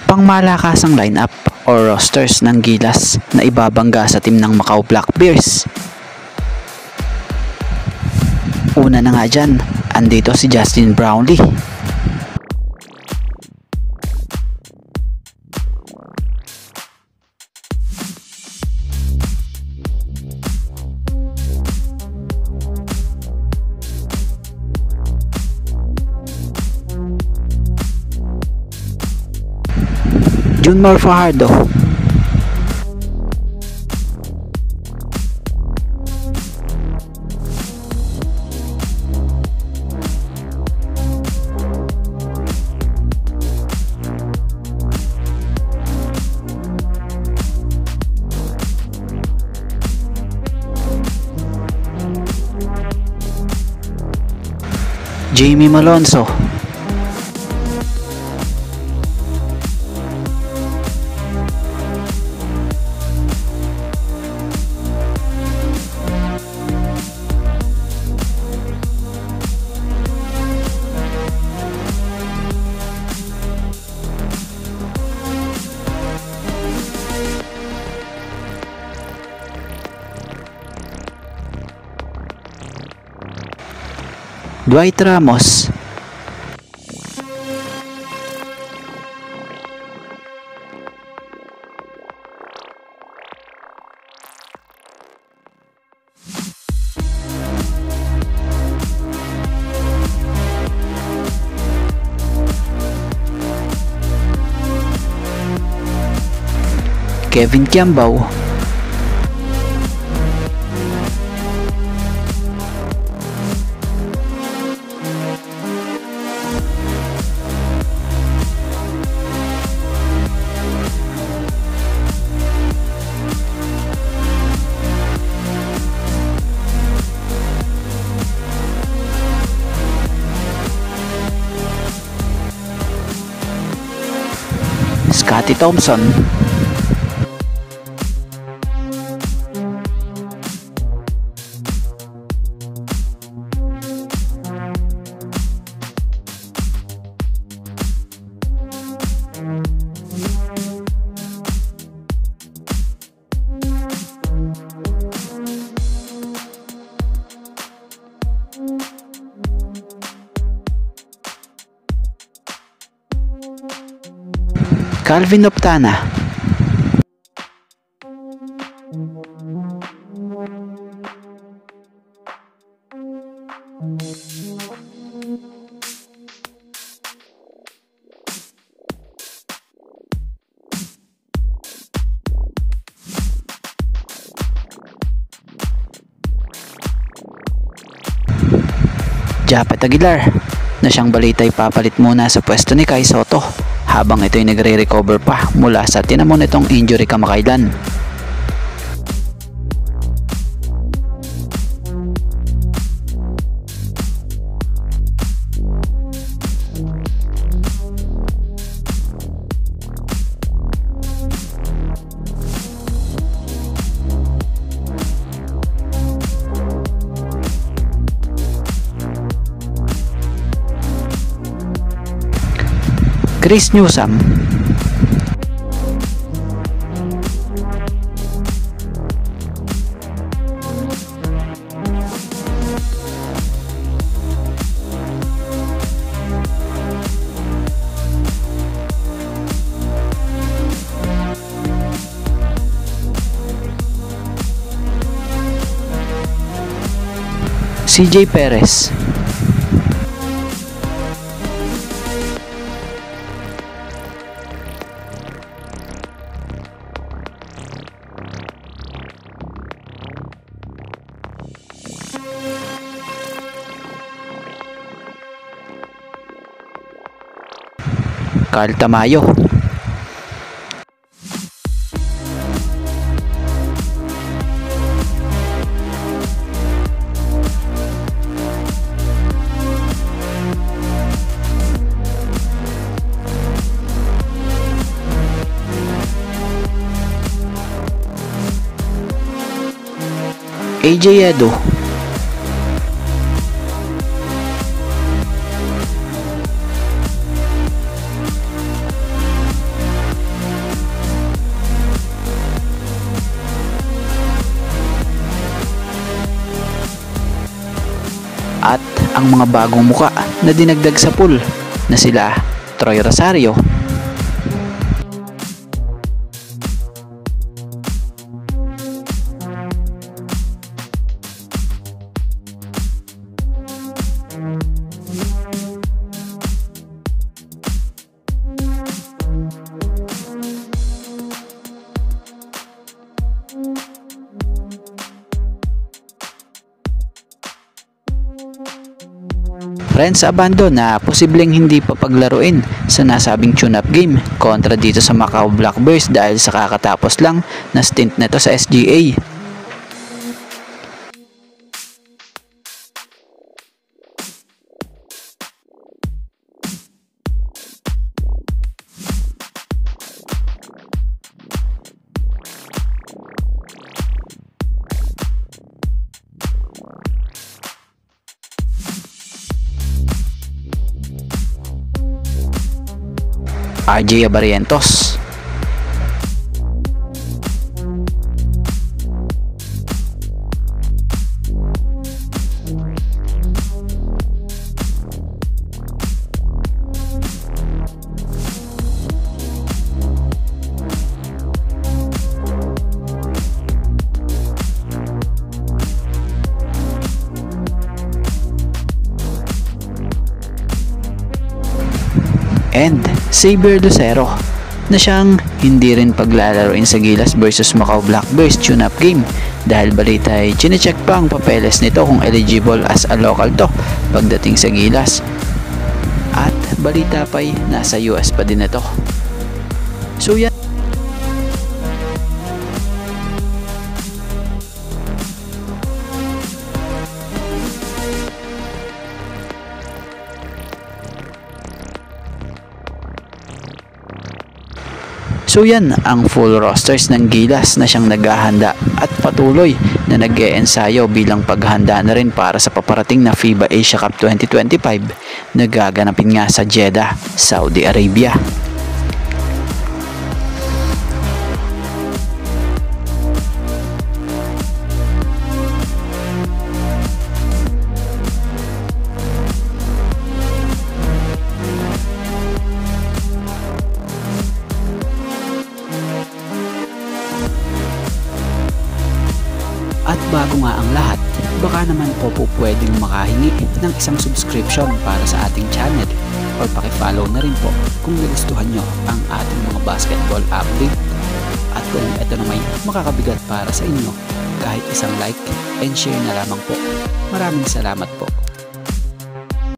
Pangmalakasang lineup or rosters ng Gilas na ibabangga sa team ng Macau Black Bears. Una na nga dyan, andito si Justin Brownlee. Junmar Fajardo, Jamie Malonzo, Dwight Ramos, Kevin Kiambao, Scotty Thompson, Calvin Optana, Japet Aguilar, na siyang balita'y papalit muna sa pwesto ni Kai Soto habang ito'y nagre-recover pa mula sa tinamon itong injury kamakailan. Chris Newsome, CJ Perez, Carl Tamayo, AJ Edo, ang mga bagong muka na dinagdag sa pool na sila Troy Rosario, Renz Abando na posibleng hindi pa paglaruin sa nasabing tune-up game kontra dito sa Macau Blackbirds dahil sa kakatapos lang na stint nito sa SGA. RJ Abarientos, and Saber Lucero na siyang hindi rin paglalaroin sa Gilas versus Macau Blackbirds tune-up game dahil balita ay chinecheck pa ang papeles nito kung eligible as a local to pagdating sa Gilas, at balita pa ay nasa US pa din ito. So yan. So yan ang full rosters ng Gilas na siyang naghahanda at patuloy na nag-e-ensayo bilang paghahanda na rin para sa paparating na FIBA Asia Cup 2025 na gaganapin nga sa Jeddah, Saudi Arabia. At bago nga ang lahat, baka naman po pwedeng makahingi ng isang subscription para sa ating channel or pakifollow na rin po kung nagustuhan nyo ang ating mga basketball update. At kung ito na may makakabigat para sa inyo, kahit isang like and share na lamang po. Maraming salamat po.